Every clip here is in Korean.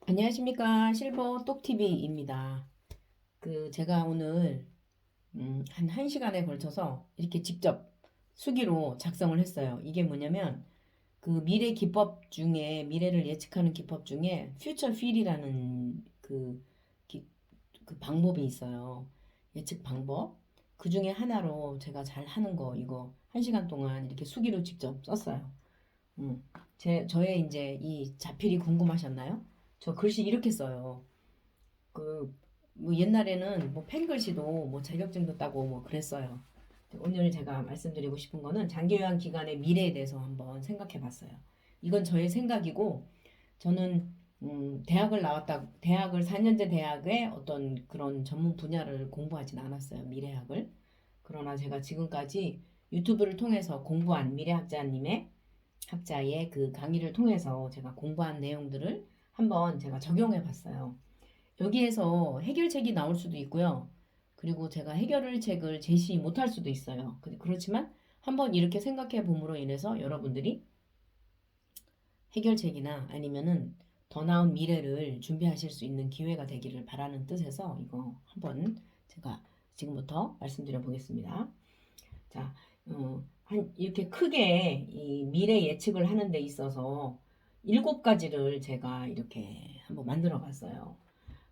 안녕하십니까. 실버 똑TV입니다. 제가 오늘 한 1시간에 걸쳐서 이렇게 직접 수기로 작성을 했어요. 이게 뭐냐면 미래 기법 중에 미래를 예측하는 기법 중에 퓨처 필이라는 그 방법이 있어요. 예측 방법. 그 중에 하나로 제가 잘 하는 거 이거 1시간 동안 이렇게 수기로 직접 썼어요. 음. 저의 이제 이 자필이 궁금하셨나요? 저 글씨 이렇게 써요. 뭐 옛날에는 뭐 펜글씨도 뭐 자격증도 따고 뭐 그랬어요. 오늘 제가 말씀드리고 싶은 거는 장기요양 기간의 미래에 대해서 한번 생각해 봤어요. 이건 저의 생각이고, 저는 대학을 4년제 대학의 어떤 그런 전문 분야를 공부하진 않았어요. 미래학을. 그러나 제가 지금까지 유튜브를 통해서 공부한 학자의 그 강의를 통해서 제가 공부한 내용들을 한번 제가 적용해 봤어요. 여기에서 해결책이 나올 수도 있고요. 그리고 제가 해결책을 제시 못할 수도 있어요. 그렇지만 한번 이렇게 생각해 봄으로 인해서 여러분들이 해결책이나 아니면은 더 나은 미래를 준비하실 수 있는 기회가 되기를 바라는 뜻에서 이거 한번 제가 지금부터 말씀드려 보겠습니다. 자, 이렇게 크게 이 미래 예측을 하는 데 있어서 7가지를 제가 이렇게 한번 만들어 봤어요.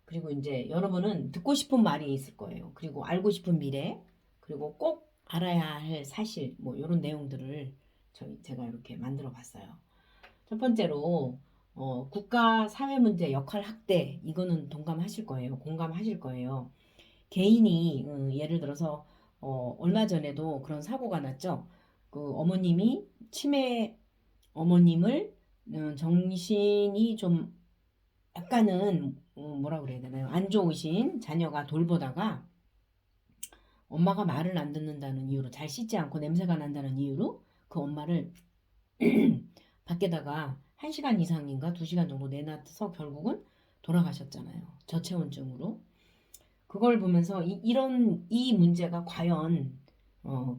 그리고 이제 여러분은 듣고 싶은 말이 있을 거예요. 그리고 알고 싶은 미래, 그리고 꼭 알아야 할 사실, 뭐 이런 내용들을 제가 이렇게 만들어 봤어요. 첫 번째로 국가 사회 문제 역할 확대 이거는 동감하실 거예요. 공감하실 거예요. 개인이 예를 들어서 얼마 전에도 그런 사고가 났죠. 어머님이 치매 어머님을 정신이 좀 약간은 뭐라 그래야 되나요? 안 좋으신 자녀가 돌보다가 엄마가 말을 안 듣는다는 이유로 잘 씻지 않고 냄새가 난다는 이유로 그 엄마를 밖에다가 1시간 이상인가 2시간 정도 내놔서 결국은 돌아가셨잖아요. 저체온증으로. 그걸 보면서 이 문제가 과연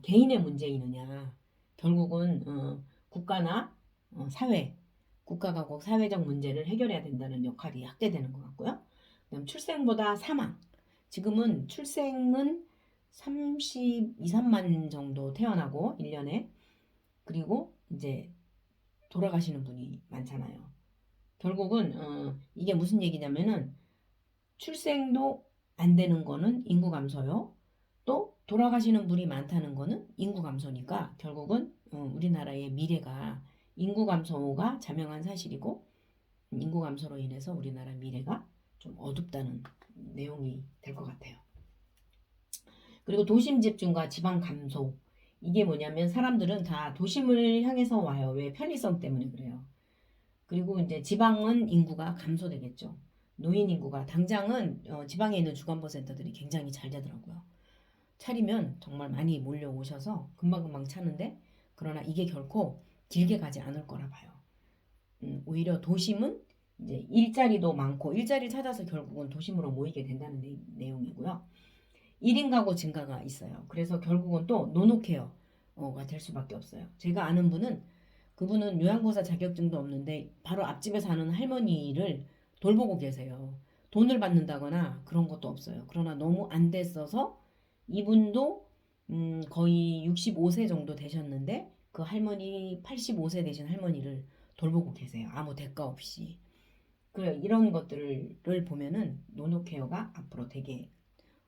개인의 문제이느냐. 결국은 국가나 사회, 국가가 꼭 사회적 문제를 해결해야 된다는 역할이 확대되는 것 같고요. 그다음 출생보다 사망. 지금은 출생은 32, 3만 정도 태어나고 1년에 그리고 이제 돌아가시는 분이 많잖아요. 결국은 이게 무슨 얘기냐면은 출생도 안 되는 거는 인구 감소요. 또 돌아가시는 분이 많다는 거는 인구 감소니까 결국은 우리나라의 미래가 인구 감소가 자명한 사실이고 인구 감소로 인해서 우리나라 미래가 좀 어둡다는 내용이 될 것 같아요. 그리고 도심 집중과 지방 감소. 이게 뭐냐면 사람들은 다 도심을 향해서 와요. 왜? 편의성 때문에 그래요. 그리고 이제 지방은 인구가 감소되겠죠. 노인 인구가 당장은 지방에 있는 주간보센터들이 굉장히 잘 되더라고요. 차리면 정말 많이 몰려오셔서 금방금방 차는데 그러나 이게 결코 길게 가지 않을 거라 봐요. 오히려 도심은 이제 일자리도 많고 일자리를 찾아서 결국은 도심으로 모이게 된다는 내용이고요. 1인 가구 증가가 있어요. 그래서 결국은 또 노노케어가 될 수밖에 없어요. 제가 아는 분은 그분은 요양보호사 자격증도 없는데 바로 앞집에 사는 할머니를 돌보고 계세요. 돈을 받는다거나 그런 것도 없어요. 그러나 너무 안 됐어서 이분도 거의 65세 정도 되셨는데 그 할머니 85세 되신 할머니를 돌보고 계세요. 아무 대가 없이. 그래 이런 것들을 보면은 노노케어가 앞으로 되게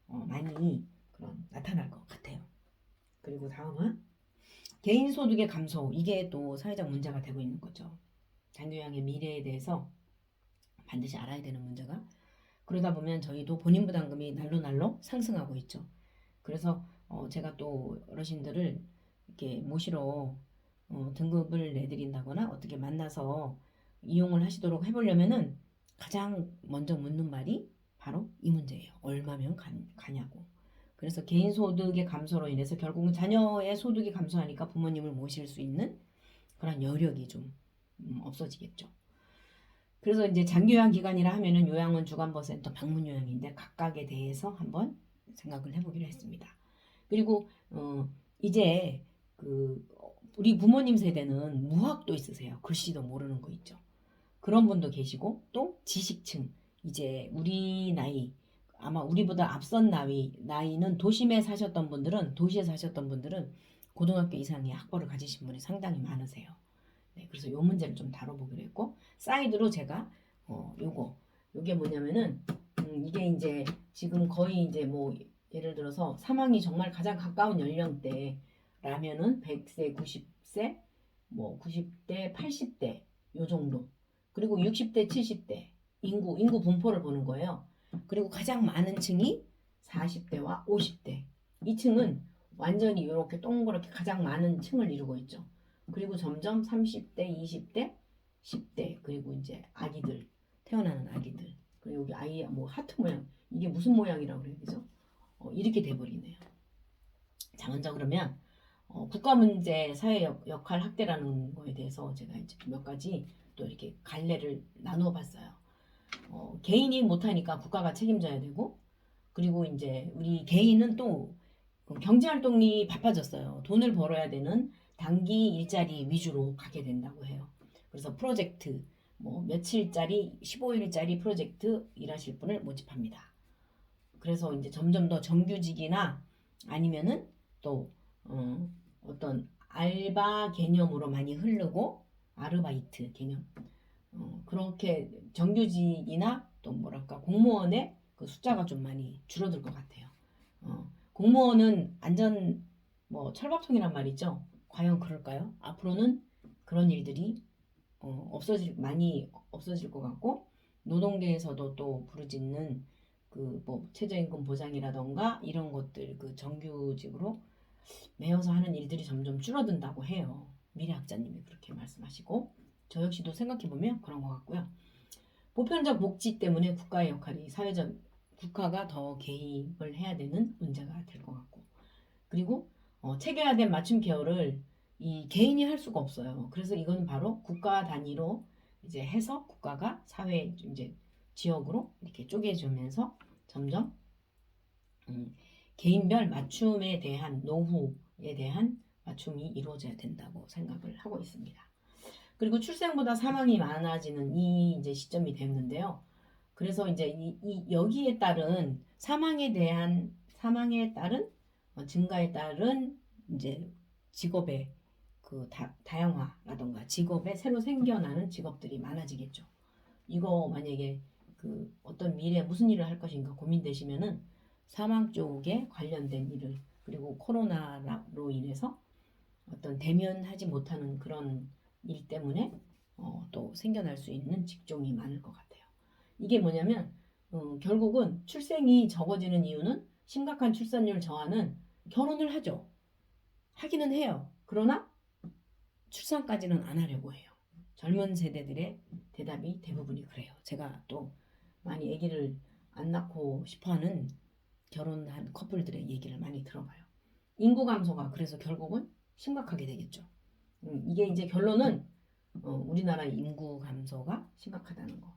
많이 그런 나타날 것 같아요. 그리고 다음은 개인 소득의 감소. 이게 또 사회적 문제가 되고 있는 거죠. 장교양의 미래에 대해서 반드시 알아야 되는 문제가. 그러다 보면 저희도 본인 부담금이 날로 날로 상승하고 있죠. 그래서 제가 또 어르신들을 이렇게 모시러 등급을 내드린다거나 어떻게 만나서 이용을 하시도록 해보려면은 가장 먼저 묻는 말이 바로 이 문제예요. 얼마면 가냐고. 그래서 개인 소득의 감소로 인해서 결국은 자녀의 소득이 감소하니까 부모님을 모실 수 있는 그런 여력이 좀 없어지겠죠. 그래서 이제 장기요양 기간이라 하면은 요양원 주간보센터 방문 요양인데 각각에 대해서 한번 생각을 해보기로 했습니다. 그리고 이제 우리 부모님 세대는 무학도 있으세요. 글씨도 모르는 거 있죠. 그런 분도 계시고 또 지식층 이제 우리 나이 아마 우리보다 앞선 나이는 도심에 사셨던 분들은 도시에 사셨던 분들은 고등학교 이상의 학벌을 가지신 분이 상당히 많으세요. 네, 그래서 요 문제를 좀 다뤄보기로 했고 사이드로 제가 요게 뭐냐면은 이게 이제 지금 거의 이제 뭐 예를 들어서 사망이 정말 가장 가까운 연령대라면은 100세, 90세, 뭐 90대, 80대 요 정도. 그리고 60대, 70대 인구 분포를 보는 거예요. 그리고 가장 많은 층이 40대와 50대. 이 층은 완전히 이렇게 동그랗게 가장 많은 층을 이루고 있죠. 그리고 점점 30대, 20대, 10대 그리고 이제 아기들 태어나는 아기들 그리고 여기 아이 뭐 하트 모양 이게 무슨 모양이라고 그래야 되죠? 이렇게 돼버리네요. 자 먼저 그러면 국가 문제 사회 역할 학대라는 거에 대해서 제가 이제 몇 가지 또 이렇게 갈래를 나누어 봤어요. 개인이 못하니까 국가가 책임져야 되고 그리고 이제 우리 개인은 또 경제 활동이 바빠졌어요. 돈을 벌어야 되는 단기 일자리 위주로 가게 된다고 해요. 그래서 프로젝트 뭐 며칠짜리 15일짜리 프로젝트 일하실 분을 모집합니다. 그래서 이제 점점 더 정규직이나 아니면은 또 어떤 알바 개념으로 많이 흐르고 아르바이트 개념 그렇게 정규직이나 또 뭐랄까 공무원의 그 숫자가 좀 많이 줄어들 것 같아요. 공무원은 안전 뭐 철밥통이란 말이죠. 과연 그럴까요? 앞으로는 그런 일들이 많이 없어질 것 같고 노동계에서도 또 부르짖는 그 뭐 최저임금 보장이라던가 이런 것들 그 정규직으로 매여서 하는 일들이 점점 줄어든다고 해요. 미래학자님이 그렇게 말씀하시고 저 역시도 생각해보면 그런 것 같고요. 보편적 복지 때문에 국가의 역할이 국가가 더 개입을 해야 되는 문제가 될 것 같고 그리고 체계화된 맞춤 케어를 이 개인이 할 수가 없어요. 그래서 이건 바로 국가 단위로 이제 해서 국가가 사회 이제 지역으로 이렇게 쪼개주면서 점점 개인별 맞춤에 대한 노후에 대한 맞춤이 이루어져야 된다고 생각을 하고 있습니다. 그리고 출생보다 사망이 많아지는 이 이제 시점이 됐는데요. 그래서 이제 여기에 따른 사망에 따른 증가에 따른 이제 직업의 그 다양화라던가 직업에 새로 생겨나는 직업들이 많아지겠죠. 이거 만약에 그 어떤 미래에 무슨 일을 할 것인가 고민되시면은 사망 쪽에 관련된 일을 그리고 코로나로 인해서 어떤 대면하지 못하는 그런 일 때문에 또 생겨날 수 있는 직종이 많을 것 같아요. 이게 뭐냐면 결국은 출생이 적어지는 이유는 심각한 출산율 저하는 결혼을 하죠. 하기는 해요. 그러나 출산까지는 안 하려고 해요. 젊은 세대들의 대답이 대부분이 그래요. 제가 또 많이 아기를 안 낳고 싶어하는 결혼한 커플들의 얘기를 많이 들어봐요. 인구 감소가 그래서 결국은 심각하게 되겠죠. 이게 이제 결론은 우리나라 인구 감소가 심각하다는 거.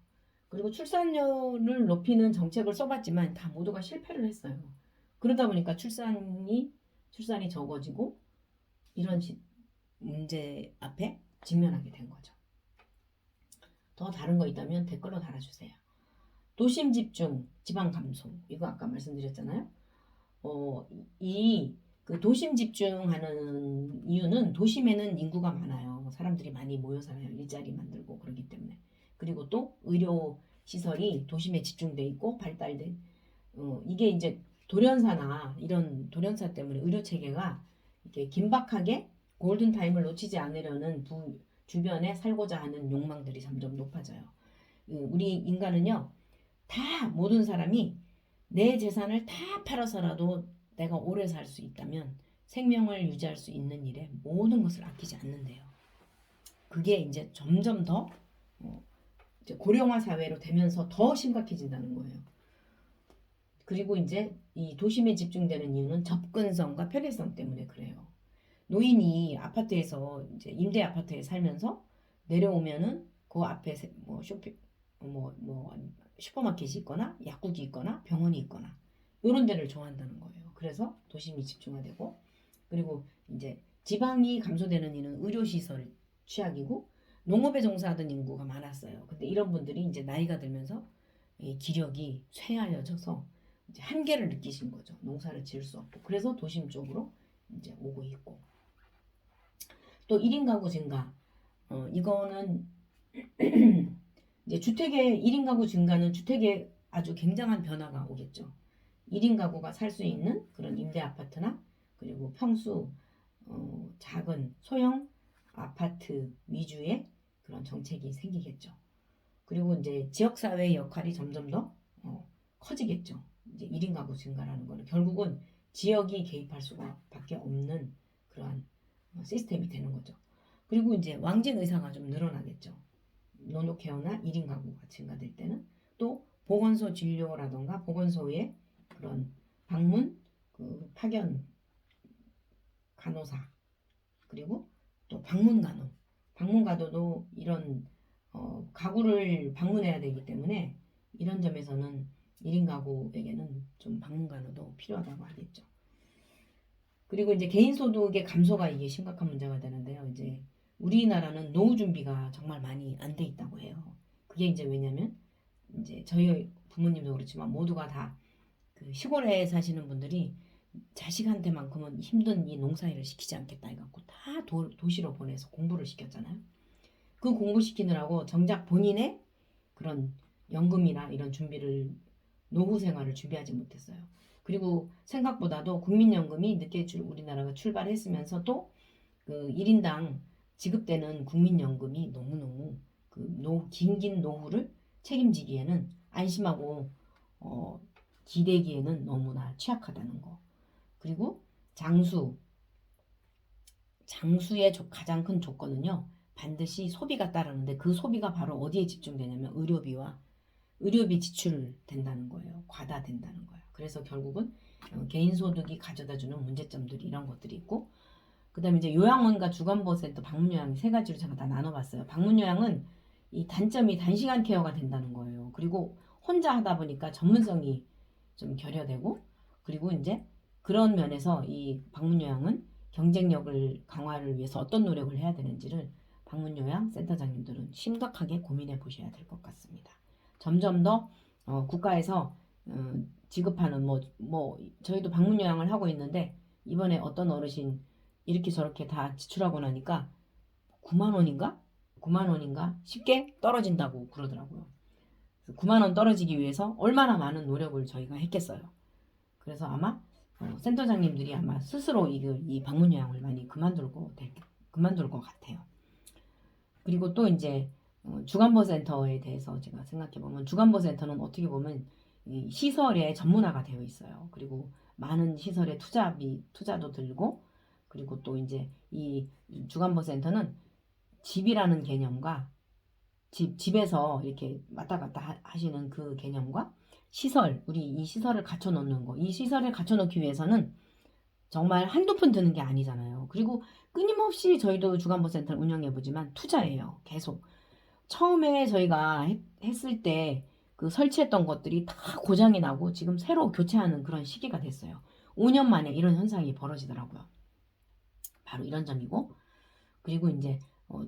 그리고 출산율을 높이는 정책을 써봤지만 다 모두가 실패를 했어요. 그러다 보니까 출산이 적어지고 이런 문제 앞에 직면하게 된 거죠. 더 다른 거 있다면 댓글로 달아주세요. 도심 집중, 지방 감소. 이거 아까 말씀드렸잖아요. 그 도심 집중하는 이유는 도심에는 인구가 많아요. 사람들이 많이 모여 살아요. 일자리 만들고 그러기 때문에. 그리고 또 의료 시설이 도심에 집중돼 있고 발달된 이게 이제 돌연사나 이런 돌연사 때문에 의료 체계가 이렇게 긴박하게 골든 타임을 놓치지 않으려는 주변에 살고자 하는 욕망들이 점점 높아져요. 우리 인간은요, 다 모든 사람이 내 재산을 다 팔아서라도 내가 오래 살 수 있다면 생명을 유지할 수 있는 일에 모든 것을 아끼지 않는데요. 그게 이제 점점 더 이제 고령화 사회로 되면서 더 심각해진다는 거예요. 그리고 이제 이 도심에 집중되는 이유는 접근성과 편의성 때문에 그래요. 노인이 아파트에서 이제 임대 아파트에 살면서 내려오면은 그 앞에 뭐 슈퍼마켓이 있거나 약국이 있거나 병원이 있거나 이런 데를 좋아한다는 거예요. 그래서 도심이 집중화되고 그리고 이제 지방이 감소되는 이유는 의료시설 취약이고 농업에 종사하던 인구가 많았어요. 근데 이런 분들이 이제 나이가 들면서 이 기력이 쇠하여져서 이제 한계를 느끼신 거죠. 농사를 지을 수 없고. 그래서 도심 쪽으로 이제 오고 있고. 또 1인 가구 증가. 이거는 이제 주택의 1인 가구 증가는 주택에 아주 굉장한 변화가 오겠죠. 1인 가구가 살 수 있는 그런 임대 아파트나 그리고 평수 작은 소형 아파트 위주의 그런 정책이 생기겠죠. 그리고 이제 지역사회의 역할이 점점 더 커지겠죠. 이제 1인 가구 증가라는 거는 결국은 지역이 개입할 수밖에 없는 그러한 시스템이 되는 거죠. 그리고 이제 왕진 의사가 좀 늘어나겠죠. 노노케어나 1인 가구가 증가될 때는 또 보건소 진료라던가 보건소의 그런 방문, 그 파견 간호사 그리고 또 방문 간호, 방문 간호도 이런 가구를 방문해야 되기 때문에 이런 점에서는 1인 가구에게는 좀 방문 간호도 필요하다고 하겠죠. 그리고 이제 개인 소득의 감소가 이게 심각한 문제가 되는데요. 이제 우리나라는 노후 준비가 정말 많이 안 돼 있다고 해요. 그게 이제 왜냐면 이제 저희 부모님도 그렇지만 모두가 다 그 시골에 사시는 분들이 자식한테만큼은 힘든 이 농사일을 시키지 않겠다 해갖고 다 도시로 보내서 공부를 시켰잖아요. 그 공부시키느라고 정작 본인의 그런 연금이나 이런 준비를 노후 생활을 준비하지 못했어요. 그리고 생각보다도 국민연금이 늦게 우리나라가 출발했으면서 또그 1인당 지급되는 국민연금이 너무너무 긴 노후를 책임지기에는 안심하고 기대기에는 너무나 취약하다는 거. 그리고 장수의 가장 큰 조건은요. 반드시 소비가 따르는데 그 소비가 바로 어디에 집중되냐면 의료비 지출된다는 거예요. 과다된다는 거예요. 그래서 결국은 개인소득이 가져다주는 문제점들이 이런 것들이 있고 그 다음에 이제 요양원과 주간보호센터 방문요양 세 가지로 제가 다 나눠봤어요. 방문요양은 이 단점이 단시간 케어가 된다는 거예요. 그리고 혼자 하다 보니까 전문성이 좀 결여되고 그리고 이제 그런 면에서 이 방문요양은 경쟁력을 강화를 위해서 어떤 노력을 해야 되는지를 방문요양 센터장님들은 심각하게 고민해 보셔야 될 것 같습니다. 점점 더 국가에서 지급하는 저희도 방문요양을 하고 있는데 이번에 어떤 어르신 이렇게 저렇게 다 지출하고 나니까 9만 원인가? 9만 원인가? 쉽게 떨어진다고 그러더라고요. 9만 원 떨어지기 위해서 얼마나 많은 노력을 저희가 했겠어요. 그래서 아마 센터장님들이 아마 스스로 이 방문요양을 많이 그만둘 것 같아요. 그리고 또 이제 주간보센터에 대해서 제가 생각해보면 주간보센터는 어떻게 보면 이 시설에 전문화가 되어 있어요. 그리고 많은 시설에 투자도 들고 그리고 또 이제 이 주간보센터는 집이라는 개념과 집에서 이렇게 왔다 갔다 하시는 그 개념과 우리 이 시설을 갖춰 놓는 거. 이 시설을 갖춰 놓기 위해서는 정말 한두 푼 드는 게 아니잖아요. 그리고 끊임없이 저희도 주간보센터를 운영해보지만 투자예요. 계속. 처음에 저희가 했을 때 그 설치했던 것들이 다 고장이 나고 지금 새로 교체하는 그런 시기가 됐어요. 5년 만에 이런 현상이 벌어지더라고요. 바로 이런 점이고 그리고 이제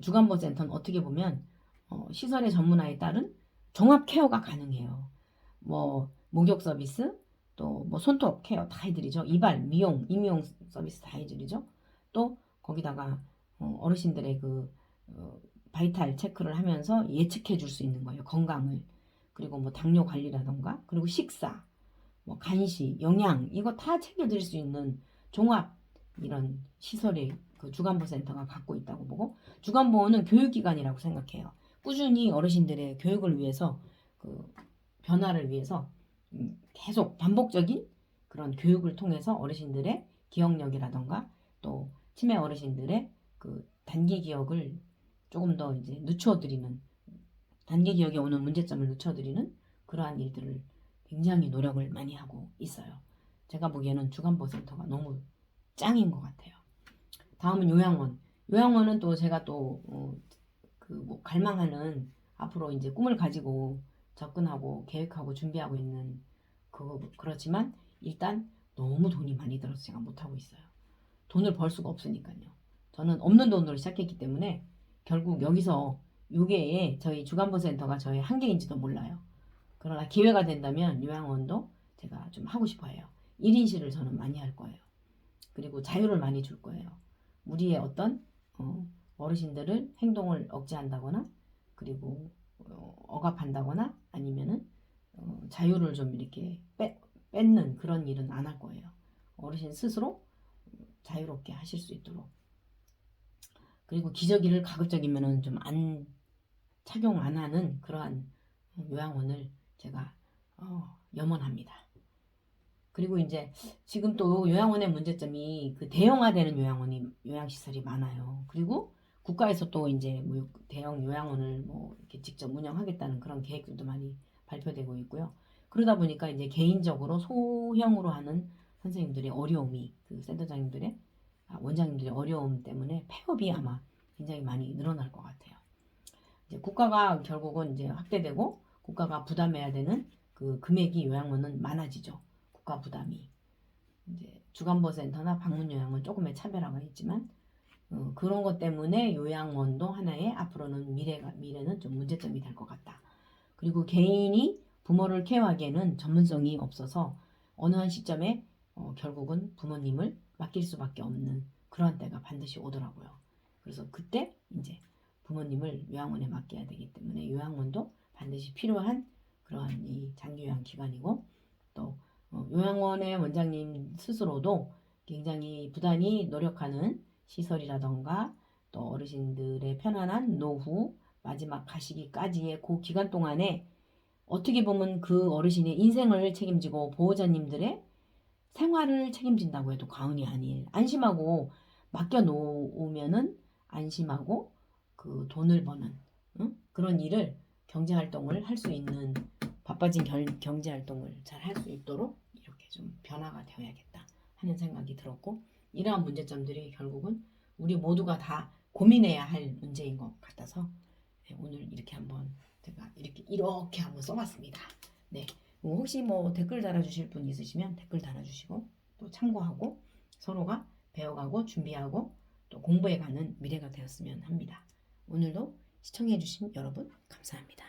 주간보센터는 어떻게 보면 시설의 전문화에 따른 종합 케어가 가능해요. 목욕 서비스, 또 손톱 케어 다 해드리죠. 이발, 미용, 임용 서비스 다 해드리죠. 또 거기다가 어르신들의 바이탈 체크를 하면서 예측해 줄 수 있는 거예요. 건강을. 그리고 당뇨 관리라던가 그리고 식사, 간식, 영양 이거 다 챙겨드릴 수 있는 종합 이런 시설의 그 주간보센터가 갖고 있다고 보고 주간보호는 교육기관이라고 생각해요. 꾸준히 어르신들의 교육을 위해서 변화를 위해서 계속 반복적인 그런 교육을 통해서 어르신들의 기억력이라던가 또 치매 어르신들의 단기 기억을 조금 더 이제 늦춰드리는 단기 기억에 오는 문제점을 늦춰드리는 그러한 일들을 굉장히 노력을 많이 하고 있어요. 제가 보기에는 주간보호센터가 너무 짱인 것 같아요. 다음은 요양원. 요양원은 또 제가 갈망하는 앞으로 이제 꿈을 가지고 접근하고 계획하고 준비하고 있는 그렇지만 일단 너무 돈이 많이 들어서 제가 못하고 있어요. 돈을 벌 수가 없으니까요. 저는 없는 돈으로 시작했기 때문에 결국 여기서 요게 저희 주간보센터가 저의 한계인지도 몰라요. 그러나 기회가 된다면 요양원도 제가 좀 하고 싶어요. 1인실을 저는 많이 할 거예요. 그리고 자유를 많이 줄 거예요. 우리의 어떤 어르신들을 행동을 억제한다거나 그리고 억압한다거나 아니면은 자유를 좀 이렇게 뺏는 그런 일은 안 할 거예요. 어르신 스스로 자유롭게 하실 수 있도록. 그리고 기저귀를 가급적이면은 좀 안 착용 안 하는 그러한 요양원을 제가 염원합니다. 그리고 이제 지금 또 요양원의 문제점이 그 대형화되는 요양시설이 많아요. 그리고 국가에서 또 이제 뭐 대형 요양원을 뭐 이렇게 직접 운영하겠다는 그런 계획들도 많이 발표되고 있고요. 그러다 보니까 이제 개인적으로 소형으로 하는 선생님들의 어려움이 그 센터장님들의 원장님들의 어려움 때문에 폐업이 아마 굉장히 많이 늘어날 것 같아요. 이제 국가가 결국은 이제 확대되고 국가가 부담해야 되는 그 금액이 요양원은 많아지죠. 국가 부담이. 이제 주간보센터나 방문요양은 조금의 차별화가 있지만 그런 것 때문에 요양원도 하나의 앞으로는 미래는 좀 문제점이 될 것 같다. 그리고 개인이 부모를 케어하기에는 전문성이 없어서 어느 한 시점에 결국은 부모님을 맡길 수밖에 없는 그러한 때가 반드시 오더라고요. 그래서 그때 이제 부모님을 요양원에 맡겨야 되기 때문에 요양원도 반드시 필요한 그러한 이 장기요양 기관이고 또 요양원의 원장님 스스로도 굉장히 부단히 노력하는 시설이라던가 또 어르신들의 편안한 노후 마지막 가시기까지의 그 기간 동안에 어떻게 보면 그 어르신의 인생을 책임지고 보호자님들의 생활을 책임진다고 해도 과언이 아니에요. 안심하고 맡겨놓으면은 안심하고 그 돈을 버는 그런 일을 경제활동을 할 수 있는 바빠진 경제활동을 잘 할 수 있도록 이렇게 좀 변화가 되어야겠다 하는 생각이 들었고 이러한 문제점들이 결국은 우리 모두가 다 고민해야 할 문제인 것 같아서 오늘 이렇게 한번 제가 이렇게 한번 써봤습니다. 네. 혹시 뭐 댓글 달아주실 분 있으시면 댓글 달아주시고 또 참고하고 서로가 배워가고 준비하고 또 공부해가는 미래가 되었으면 합니다. 오늘도 시청해주신 여러분 감사합니다.